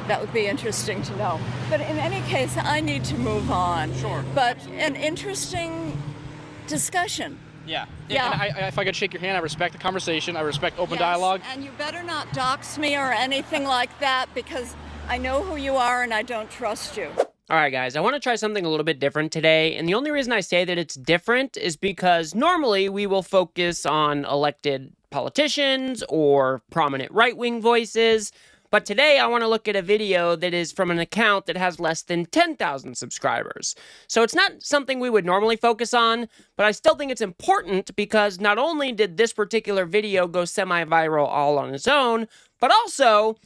That would be interesting to know. But in any case, I need to move on. Sure. But an interesting discussion. Yeah. Yeah. And if I could shake your hand, I respect the conversation. I respect open Yes, dialogue. And you better not dox me or anything like that, because I know who you are and I don't trust you. All right, guys, I want to try something a little bit different today, and the only reason I say that it's different is because normally we will focus on elected politicians or prominent right-wing voices, but today I want to look at a video that is from an account that has less than 10,000 subscribers. So it's not something we would normally focus on, but I still think it's important because not only did this particular video go semi-viral all on its own, but also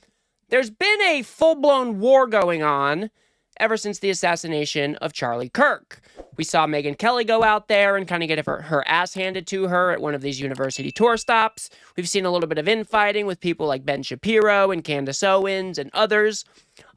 there's been a full-blown war going on ever since the assassination of Charlie Kirk. We saw Megyn Kelly go out there and kind of get her ass handed to her at one of these university tour stops. We've seen a little bit of infighting with people like Ben Shapiro and Candace Owens and others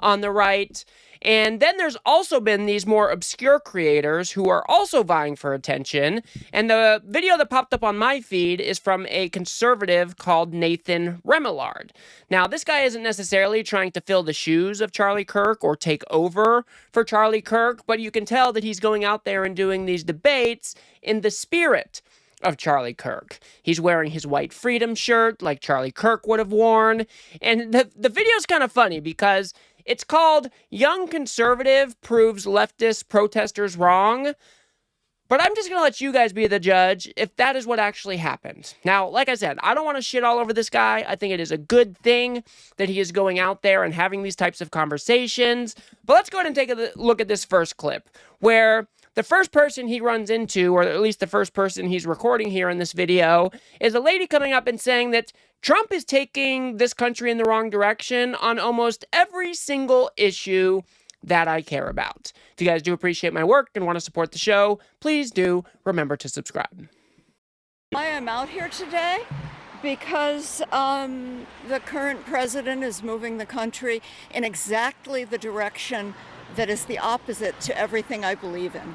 on the right. And then there's also been these more obscure creators who are also vying for attention. And the video that popped up on my feed is from a conservative called Nathan Remillard. Now, this guy isn't necessarily trying to fill the shoes of Charlie Kirk or take over for Charlie Kirk, but you can tell that he's going out there and doing these debates in the spirit of Charlie Kirk. He's wearing his white freedom shirt like Charlie Kirk would have worn. And the video's kind of funny because it's called Young Conservative Proves Leftist Protesters Wrong. But I'm just going to let you guys be the judge if that is what actually happened. Now, like I said, I don't want to shit all over this guy. I think it is a good thing that he is going out there and having these types of conversations. But let's go ahead and take a look at this first clip where the first person he runs into, or at least the first person he's recording here in this video, is a lady coming up and saying that Trump is taking this country in the wrong direction on almost every single issue that I care about. If you guys do appreciate my work and want to support the show, please do remember to subscribe. I am out here today because the current president is moving the country in exactly the direction that is the opposite to everything I believe in.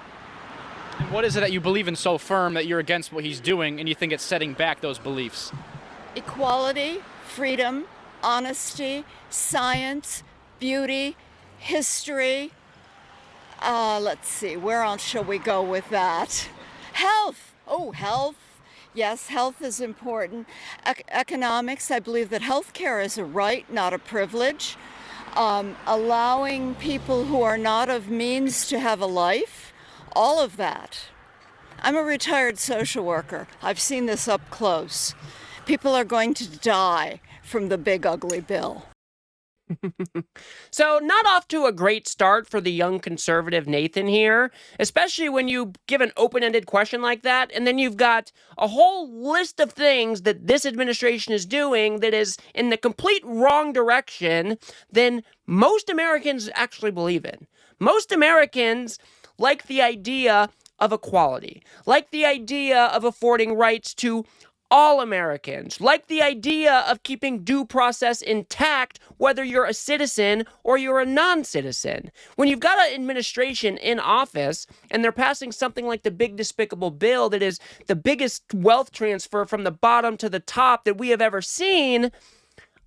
And what is it that you believe in so firm that you're against what he's doing and you think it's setting back those beliefs? Equality, freedom, honesty, science, beauty, history. Let's see, where else shall we go with that? Health. Oh, health. Yes, health is important. Economics, I believe that healthcare is a right, not a privilege. Allowing people who are not of means to have a life, all of that. I'm a retired social worker. I've seen this up close. People are going to die from the big ugly bill. So, not off to a great start for the young conservative Nathan here, especially when you give an open-ended question like that, and then you've got a whole list of things that this administration is doing that is in the complete wrong direction than most Americans actually believe in. Most Americans like the idea of equality, like the idea of affording rights to all Americans, like the idea of keeping due process intact, whether you're a citizen or you're a non-citizen. When you've got an administration in office and they're passing something like the big despicable bill that is the biggest wealth transfer from the bottom to the top that we have ever seen,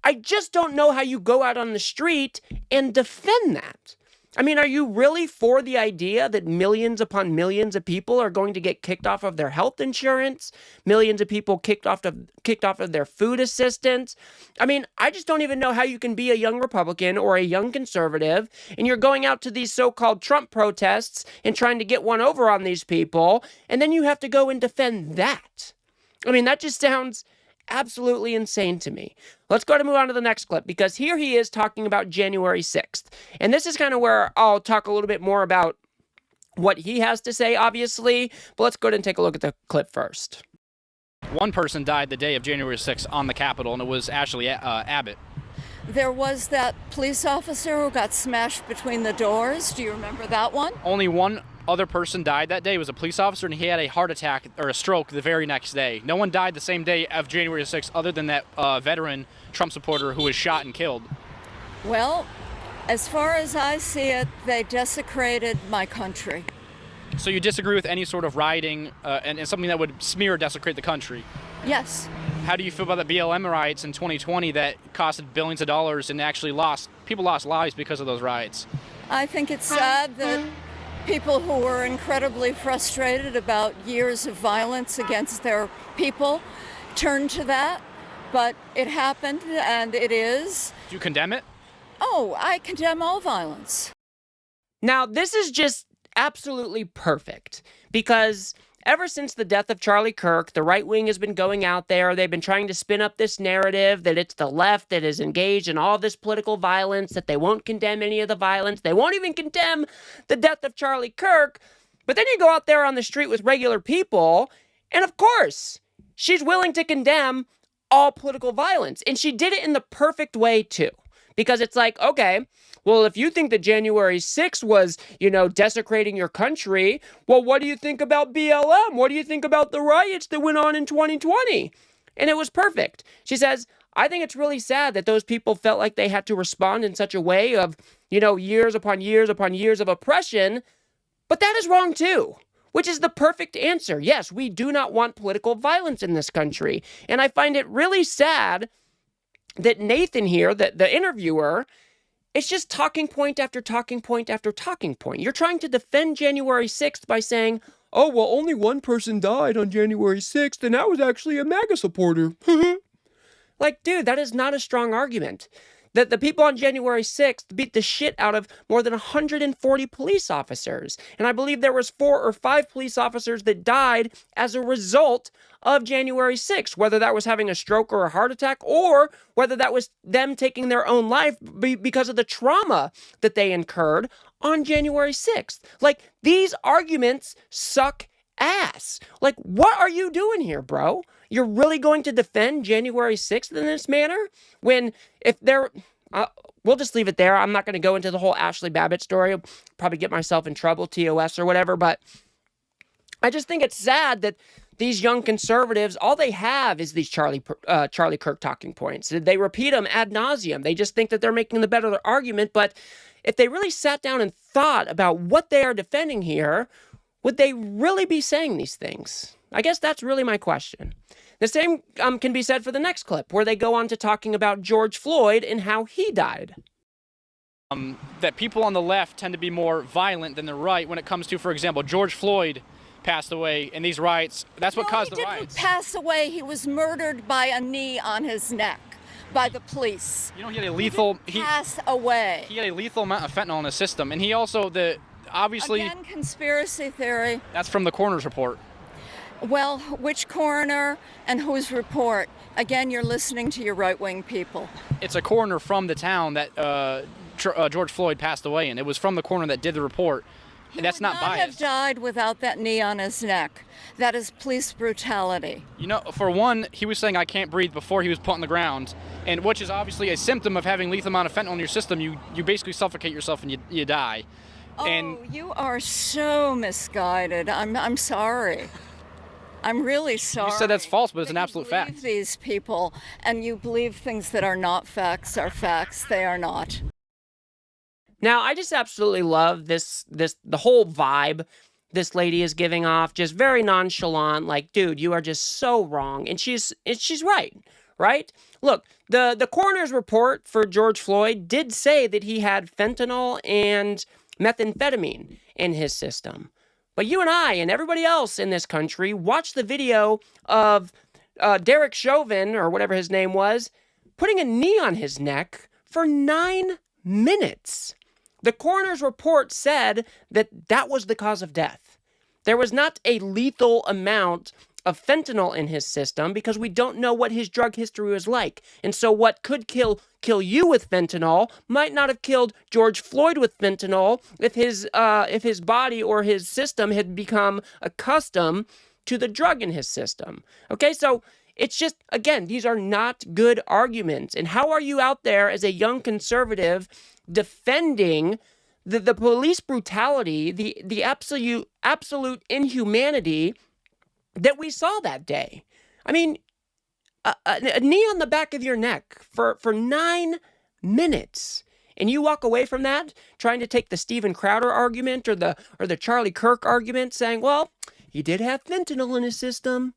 I just don't know how you go out on the street and defend that. I mean, are you really for the idea that millions upon millions of people are going to get kicked off of their health insurance? Millions of people kicked off of their food assistance? I mean, I just don't even know how you can be a young Republican or a young conservative and you're going out to these so-called Trump protests and trying to get one over on these people, and then you have to go and defend that. I mean, that just sounds absolutely insane to me. Let's go to move on to the next clip, because here he is talking about January 6th. And this is kind of where I'll talk a little bit more about what he has to say, obviously. But let's go ahead and take a look at the clip first. One person died the day of January 6th on the Capitol, and it was Ashley Abbott. There was that police officer who got smashed between the doors. Do you remember that one? Only one other person died that day. It was a police officer, and he had a heart attack or a stroke the very next day. No one died the same day of January 6th other than that veteran Trump supporter who was shot and killed. Well, as far as I see it, they desecrated my country. So you disagree with any sort of rioting and something that would smear or desecrate the country? Yes. how do you feel about the BLM riots in 2020 that costed billions of dollars and actually people lost lives because of those riots? I think it's sad that people who were incredibly frustrated about years of violence against their people turned to that, but it happened and it is. Do you condemn it? Oh, I condemn all violence. Now, this is just absolutely perfect because ever since the death of Charlie Kirk, the right wing has been going out there. They've been trying to spin up this narrative that it's the left that is engaged in all this political violence, that they won't condemn any of the violence. They won't even condemn the death of Charlie Kirk. But then you go out there on the street with regular people, and of course, she's willing to condemn all political violence. And she did it in the perfect way, too. Because it's like, okay, well, if you think that January 6th was, desecrating your country, well, what do you think about BLM? What do you think about the riots that went on in 2020? And it was perfect. She says, I think it's really sad that those people felt like they had to respond in such a way of, years upon years upon years of oppression. But that is wrong, too. Which is the perfect answer. Yes, we do not want political violence in this country. And I find it really sad that Nathan here, the interviewer, it's just talking point after talking point after talking point. You're trying to defend January 6th by saying, oh, well, only one person died on January 6th, and that was actually a MAGA supporter. Like, dude, that is not a strong argument. That the people on January 6th beat the shit out of more than 140 police officers. And I believe there was 4 or 5 police officers that died as a result of January 6th, whether that was having a stroke or a heart attack, or whether that was them taking their own life because of the trauma that they incurred on January 6th. Like, these arguments suck ass. Like, what are you doing here, bro? You're really going to defend January 6th in this manner? When, if there, we'll just leave it there. I'm not going to go into the whole Ashley Babbitt story. I'll probably get myself in trouble, TOS or whatever, but I just think it's sad that these young conservatives, all they have is these Charlie Kirk talking points. They repeat them ad nauseum. They just think that they're making the better argument, but if they really sat down and thought about what they are defending here, would they really be saying these things? I guess that's really my question. The same can be said for the next clip, where they go on to talking about George Floyd and how he died. That people on the left tend to be more violent than the right when it comes to, for example, George Floyd passed away in these riots. That's what caused the riots. He didn't pass away. He was murdered by a knee on his neck by the police. He had a lethal... He passed away. He had a lethal amount of fentanyl in his system. And he also, obviously... Again, conspiracy theory. That's from the coroner's report. Well, which coroner and whose report? Again, you're listening to your right-wing people. It's a coroner from the town that George Floyd passed away in. It was from the coroner that did the report. And that's not biased. He would not have died without that knee on his neck. That is police brutality. For one, he was saying, I can't breathe before he was put on the ground, and which is obviously a symptom of having lethal amount of fentanyl in your system. You basically suffocate yourself and you die. Oh, and you are so misguided. I'm sorry. I'm really sorry. You said that's false, but it's an absolute fact. You believe these people, and you believe things that are not facts are facts. They are not. Now, I just absolutely love the whole vibe this lady is giving off, just very nonchalant, like, dude, you are just so wrong. And she's right? Look, the coroner's report for George Floyd did say that he had fentanyl and methamphetamine in his system. But you and I and everybody else in this country watched the video of Derek Chauvin, or whatever his name was, putting a knee on his neck for 9 minutes. The coroner's report said that was the cause of death. There was not a lethal amount of fentanyl in his system because we don't know what his drug history was like. And so what could kill you with fentanyl might not have killed George Floyd with fentanyl if his body or his system had become accustomed to the drug in his system. Okay, so it's just, again, these are not good arguments. And how are you out there as a young conservative defending the police brutality, the absolute inhumanity that we saw that day? I mean, a knee on the back of your neck for 9 minutes, and you walk away from that trying to take the Steven Crowder argument or the Charlie Kirk argument, saying, well, he did have fentanyl in his system.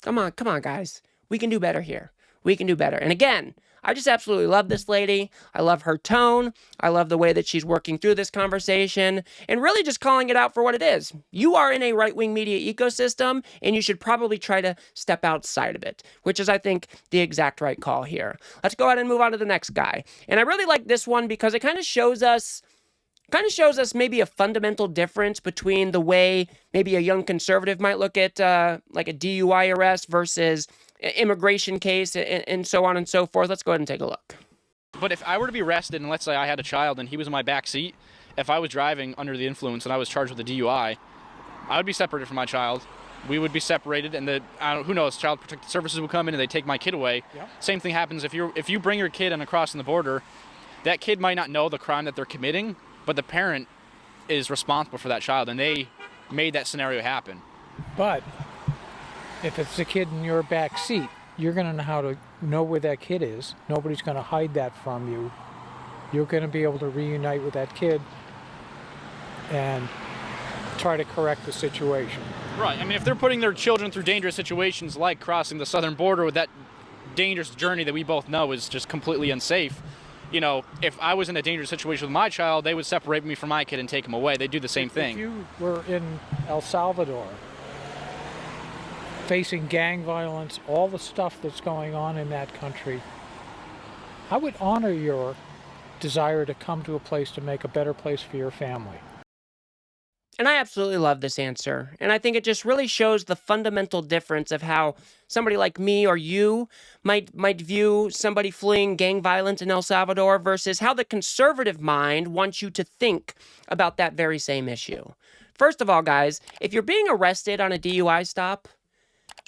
Come on, guys. we can do better here. We can do better. And again, I just absolutely love this lady. I love her tone. I love the way that she's working through this conversation and really just calling it out for what it is. You are in a right-wing media ecosystem, and you should probably try to step outside of it, which is, I think, the exact right call here. Let's go ahead and move on to the next guy. And I really like this one because it kind of shows us maybe a fundamental difference between the way maybe a young conservative might look at like a DUI arrest versus immigration case and so on and so forth. Let's go ahead and take a look. But if I were to be arrested and let's say I had a child and he was in my back seat, if I was driving under the influence and I was charged with a DUI, I would be separated from my child. We would be separated, and who knows, Child Protective Services would come in and they take my kid away. Yep. Same thing happens if you bring your kid crossing the border. That kid might not know the crime that they're committing, but the parent is responsible for that child, and they made that scenario happen. But if it's a kid in your back seat, you're going to know how to know where that kid is. Nobody's going to hide that from you. You're going to be able to reunite with that kid and try to correct the situation. Right. I mean, if they're putting their children through dangerous situations like crossing the southern border with that dangerous journey that we both know is just completely unsafe, you know, if I was in a dangerous situation with my child, they would separate me from my kid and take him away. They do the same thing. If you were in El Salvador facing gang violence, all the stuff that's going on in that country, I would honor your desire to come to a place to make a better place for your family. And I absolutely love this answer. And I think it just really shows the fundamental difference of how somebody like me or you might view somebody fleeing gang violence in El Salvador versus how the conservative mind wants you to think about that very same issue. First of all, guys, if you're being arrested on a DUI stop,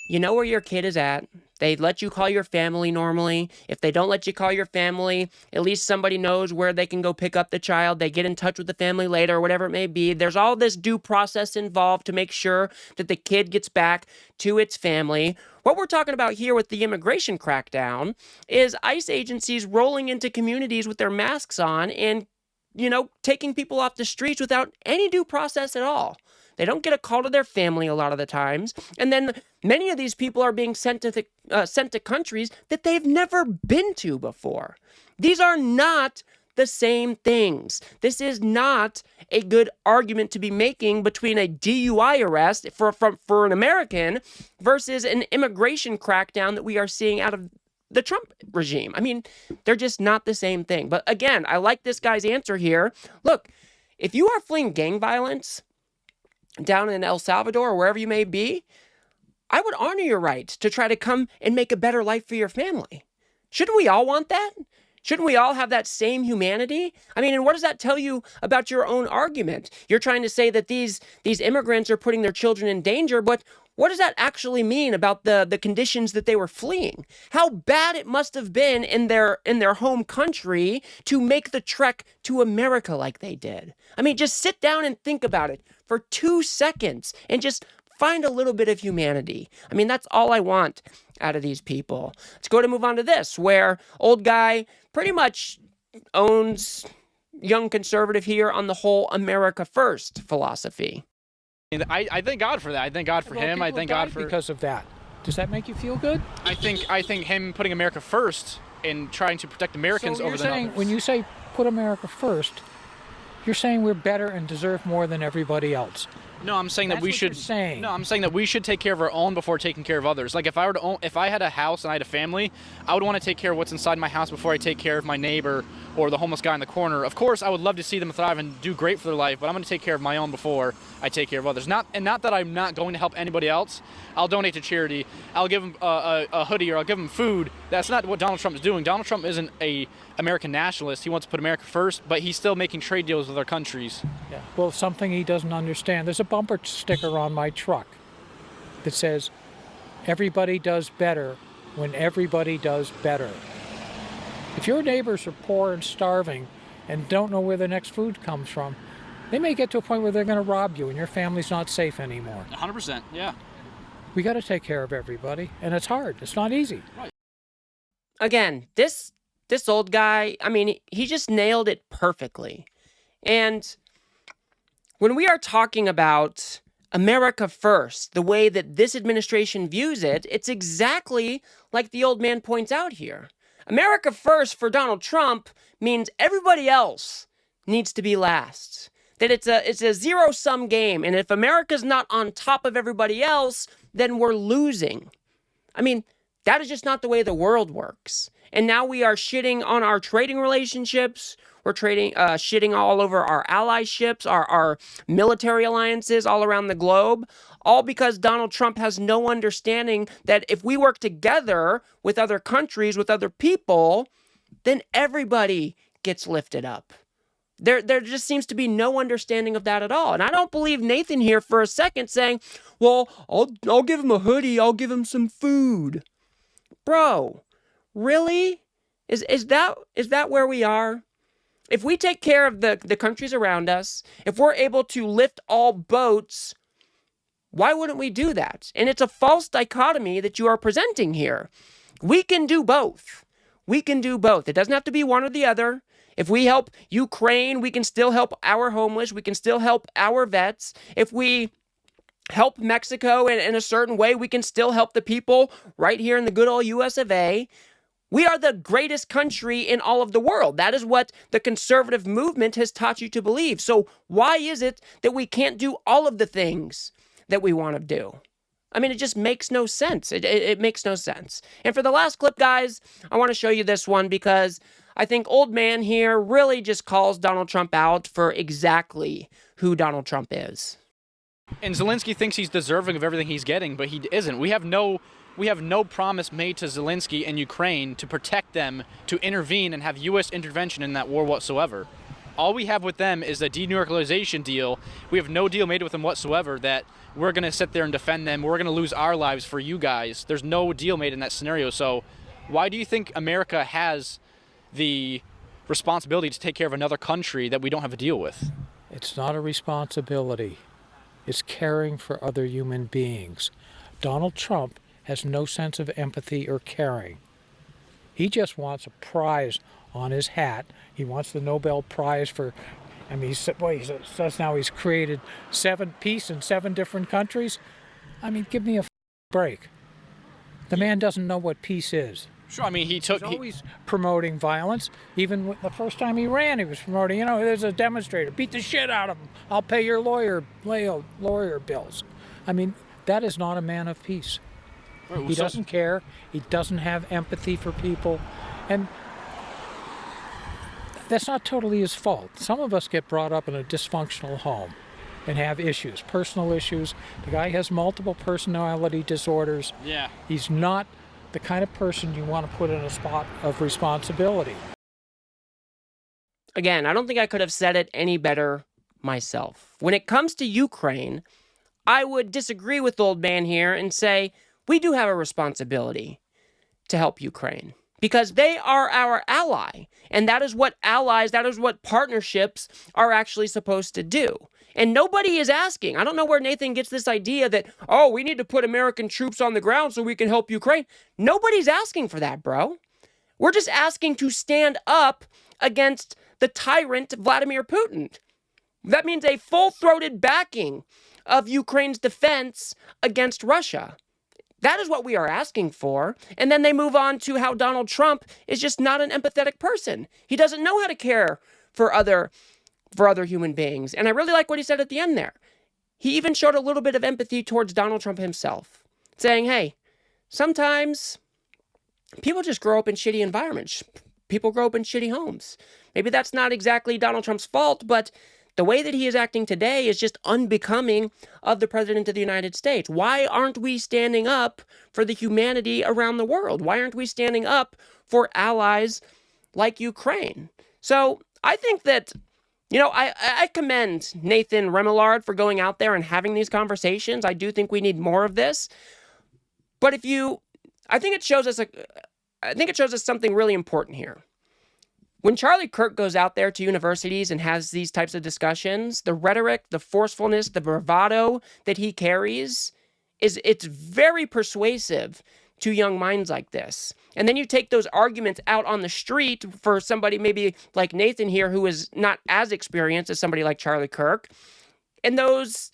you know where your kid is at. They let you call your family normally. If they don't let you call your family, at least somebody knows where they can go pick up the child. They get in touch with the family later, or whatever it may be. There's all this due process involved to make sure that the kid gets back to its family. What we're talking about here with the immigration crackdown is ICE agencies rolling into communities with their masks on and, you know, taking people off the streets without any due process at all. They don't get a call to their family a lot of the times. And then many of these people are being sent to countries that they've never been to before. These are not the same things. This is not a good argument to be making between a DUI arrest for an American versus an immigration crackdown that we are seeing out of the Trump regime. I mean, they're just not the same thing. But again, I like this guy's answer here. Look, if you are fleeing gang violence down in El Salvador or wherever you may be, I would honor your right to try to come and make a better life for your family. Shouldn't we all want that? Shouldn't we all have that same humanity? I mean, and what does that tell you about your own argument? You're trying to say that these immigrants are putting their children in danger, but what does that actually mean about the conditions that they were fleeing? How bad it must have been in their home country to make the trek to America like they did. I mean, just sit down and think about it for 2 seconds and just find a little bit of humanity. I mean, that's all I want out of these people. Let's go to move on to this, where old guy pretty much owns young conservative here on the whole America First philosophy. And I thank God for that. I thank God for him. I thank God for because of that. Does that make you feel good? I think him putting America first and trying to protect Americans over the numbers. When you say put America first, you're saying we're better and deserve more than everybody else. No, I'm saying that we should. No, I'm saying that we should take care of our own before taking care of others. Like if I had a house and I had a family, I would want to take care of what's inside my house before I take care of my neighbor or the homeless guy in the corner. Of course, I would love to see them thrive and do great for their life, but I'm going to take care of my own before I take care of others. Not that I'm not going to help anybody else. I'll donate to charity. I'll give them a hoodie or I'll give them food. That's not what Donald Trump is doing. Donald Trump isn't a American nationalist. He wants to put America first, but he's still making trade deals with other countries. Yeah. Well, something he doesn't understand. There's a bumper sticker on my truck that says, "Everybody does better when everybody does better." If your neighbors are poor and starving and don't know where the next food comes from, they may get to a point where they're going to rob you and your family's not safe anymore. 100%, yeah. We got to take care of everybody, and it's hard. It's not easy. Right. Again, this old guy, I mean, he just nailed it perfectly. And when we are talking about America first, the way that this administration views it, it's exactly like the old man points out here. America first for Donald Trump means everybody else needs to be last. That it's a zero-sum game, and if America's not on top of everybody else, then we're losing. I mean, that is just not the way the world works. And now we are shitting on our trading relationships. We're shitting all over our allyships, our military alliances all around the globe, all because Donald Trump has no understanding that if we work together with other countries, with other people, then everybody gets lifted up. There just seems to be no understanding of that at all. And I don't believe Nathan here for a second saying, well, I'll give him a hoodie, I'll give him some food. Bro, really? Is that where we are? If we take care of the countries around us, if we're able to lift all boats, why wouldn't we do that? And it's a false dichotomy that you are presenting here. We can do both. We can do both. It doesn't have to be one or the other. If we help Ukraine, we can still help our homeless. We can still help our vets. If we help Mexico in a certain way, we can still help the people right here in the good old US of A. We are the greatest country in all of the world. That is what the conservative movement has taught you to believe. So why is it that we can't do all of the things that we want to do? I mean, it just makes no sense. It makes no sense. And for the last clip, guys, I want to show you this one because I think old man here really just calls Donald Trump out for exactly who Donald Trump is. And Zelensky thinks he's deserving of everything he's getting, but he isn't. We have no promise made to Zelensky and Ukraine to protect them, to intervene and have U.S. intervention in that war whatsoever. All we have with them is a denuclearization deal. We have no deal made with them whatsoever that we're going to sit there and defend them. We're going to lose our lives for you guys. There's no deal made in that scenario. So why do you think America has the responsibility to take care of another country that we don't have a deal with? It's not a responsibility. It's caring for other human beings. Donald Trump has no sense of empathy or caring. He just wants a prize on his hat. He wants the Nobel Prize for, I mean, he says now he's created peace in 7 different countries. I mean, give me a break. The man doesn't know what peace is. Sure, I mean, he's always promoting violence. Even the first time he ran, he was promoting, there's a demonstrator, beat the shit out of him. I'll pay your lawyer bills. I mean, that is not a man of peace. He doesn't care. He doesn't have empathy for people. And that's not totally his fault. Some of us get brought up in a dysfunctional home and have issues, personal issues. The guy has multiple personality disorders. Yeah. He's not the kind of person you want to put in a spot of responsibility. Again, I don't think I could have said it any better myself. When it comes to Ukraine, I would disagree with the old man here and say we do have a responsibility to help Ukraine because they are our ally. And that is what partnerships are actually supposed to do. And nobody is asking. I don't know where Nathan gets this idea that, we need to put American troops on the ground so we can help Ukraine. Nobody's asking for that, bro. We're just asking to stand up against the tyrant Vladimir Putin. That means a full-throated backing of Ukraine's defense against Russia. That is what we are asking for. And then they move on to how Donald Trump is just not an empathetic person. He doesn't know how to care for other human beings. And I really like what he said at the end there. He even showed a little bit of empathy towards Donald Trump himself, saying, hey, sometimes people just grow up in shitty environments. People grow up in shitty homes. Maybe that's not exactly Donald Trump's fault, but the way that he is acting today is just unbecoming of the President of the United States. Why aren't we standing up for the humanity around the world? Why aren't we standing up for allies like Ukraine? So I think that, I commend Nathan Remillard for going out there and having these conversations. I do think we need more of this. But I think it shows us something really important here. When Charlie Kirk goes out there to universities and has these types of discussions, the rhetoric, the forcefulness, the bravado that he carries, it's very persuasive to young minds like this. And then you take those arguments out on the street for somebody maybe like Nathan here, who is not as experienced as somebody like Charlie Kirk, and those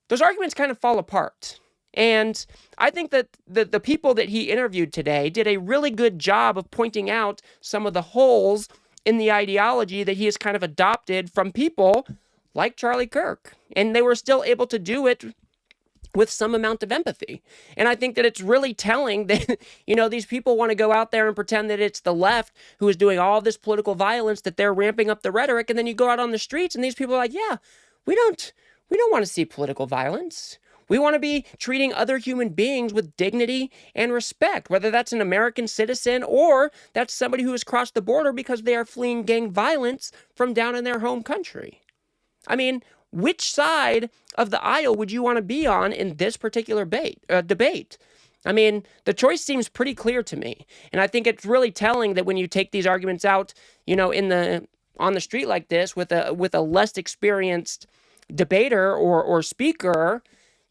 those arguments kind of fall apart. And I think that the people that he interviewed today did a really good job of pointing out some of the holes in the ideology that he has kind of adopted from people like Charlie Kirk. And they were still able to do it with some amount of empathy. And I think that it's really telling that, these people want to go out there and pretend that it's the left who is doing all this political violence, that they're ramping up the rhetoric. And then you go out on the streets and these people are like, yeah, we don't want to see political violence. We want to be treating other human beings with dignity and respect, whether that's an American citizen or that's somebody who has crossed the border because they are fleeing gang violence from down in their home country. I mean, which side of the aisle would you want to be on in this particular debate? I mean, the choice seems pretty clear to me. And I think it's really telling that when you take these arguments out, on the street like this with a less experienced debater or speaker,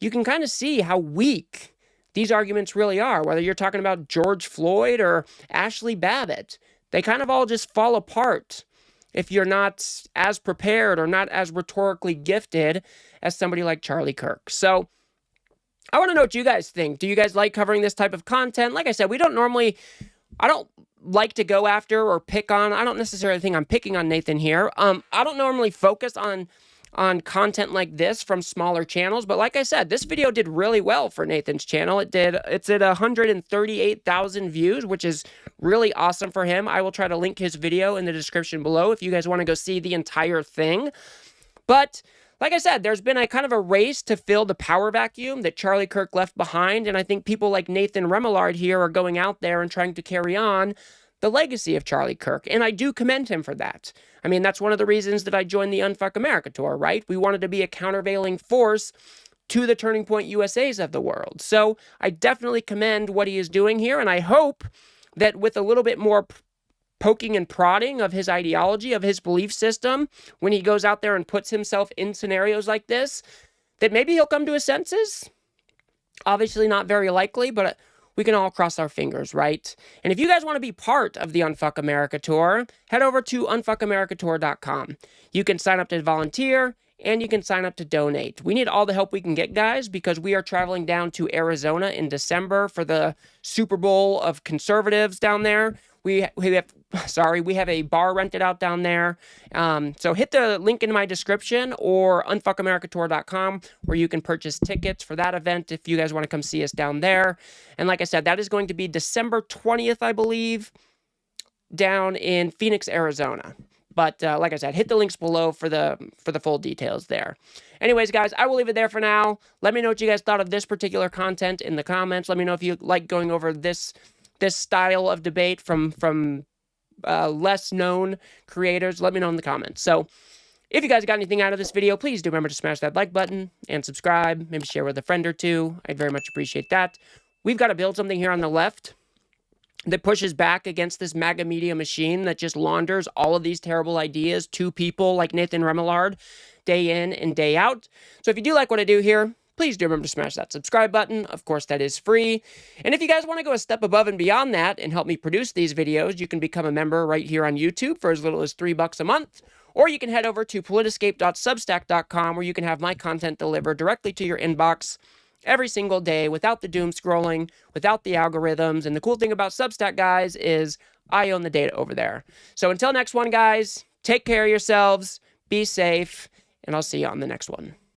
you can kind of see how weak these arguments really are, whether you're talking about George Floyd or Ashley Babbitt. They kind of all just fall apart if you're not as prepared or not as rhetorically gifted as somebody like Charlie Kirk. So I want to know what you guys think. Do you guys like covering this type of content? Like I said, I don't like to go after or pick on, I don't necessarily think I'm picking on Nathan here. I don't normally focus on content like this from smaller channels, but like I said, this video did really well for Nathan's channel. It's at 138,000 views, which is really awesome for him. I will try to link his video in the description below if you guys want to go see the entire thing. But like I said, there's been a kind of a race to fill the power vacuum that Charlie Kirk left behind, and I think people like Nathan Remillard here are going out there and trying to carry on the legacy of Charlie Kirk, and I do commend him for that. I mean, that's one of the reasons that I joined the Unfuck America tour, right? We wanted to be a countervailing force to the Turning Point USAs of the world. So I definitely commend what he is doing here, and I hope that with a little bit more poking and prodding of his ideology, of his belief system, when he goes out there and puts himself in scenarios like this, that maybe he'll come to his senses. Obviously not very likely, but we can all cross our fingers, right? And if you guys want to be part of the Unfuck America tour, head over to unfuckamericatour.com. You can sign up to volunteer, and you can sign up to donate. We need all the help we can get, guys, because we are traveling down to Arizona in December for the Super Bowl of conservatives down there. We have a bar rented out down there. So hit the link in my description or unfuckamericatour.com where you can purchase tickets for that event if you guys want to come see us down there. And like I said, that is going to be December 20th, I believe, down in Phoenix, Arizona. But like I said, hit the links below for the full details there. Anyways, guys, I will leave it there for now. Let me know what you guys thought of this particular content in the comments. Let me know if you like going over this style of debate from less known creators. Let me know in the comments. So if you guys got anything out of this video, please do remember to smash that like button and subscribe. Maybe share with a friend or two. I'd very much appreciate that. We've got to build something here on the left that pushes back against this MAGA media machine that just launders all of these terrible ideas to people like Nathan Remillard day in and day out. So if you do like what I do here, please do remember to smash that subscribe button. Of course, that is free. And if you guys want to go a step above and beyond that and help me produce these videos, you can become a member right here on YouTube for as little as $3 a month. Or you can head over to politiscape.substack.com where you can have my content delivered directly to your inbox every single day without the doom scrolling, without the algorithms. And the cool thing about Substack, guys, is I own the data over there. So until next one, guys, take care of yourselves, be safe, and I'll see you on the next one.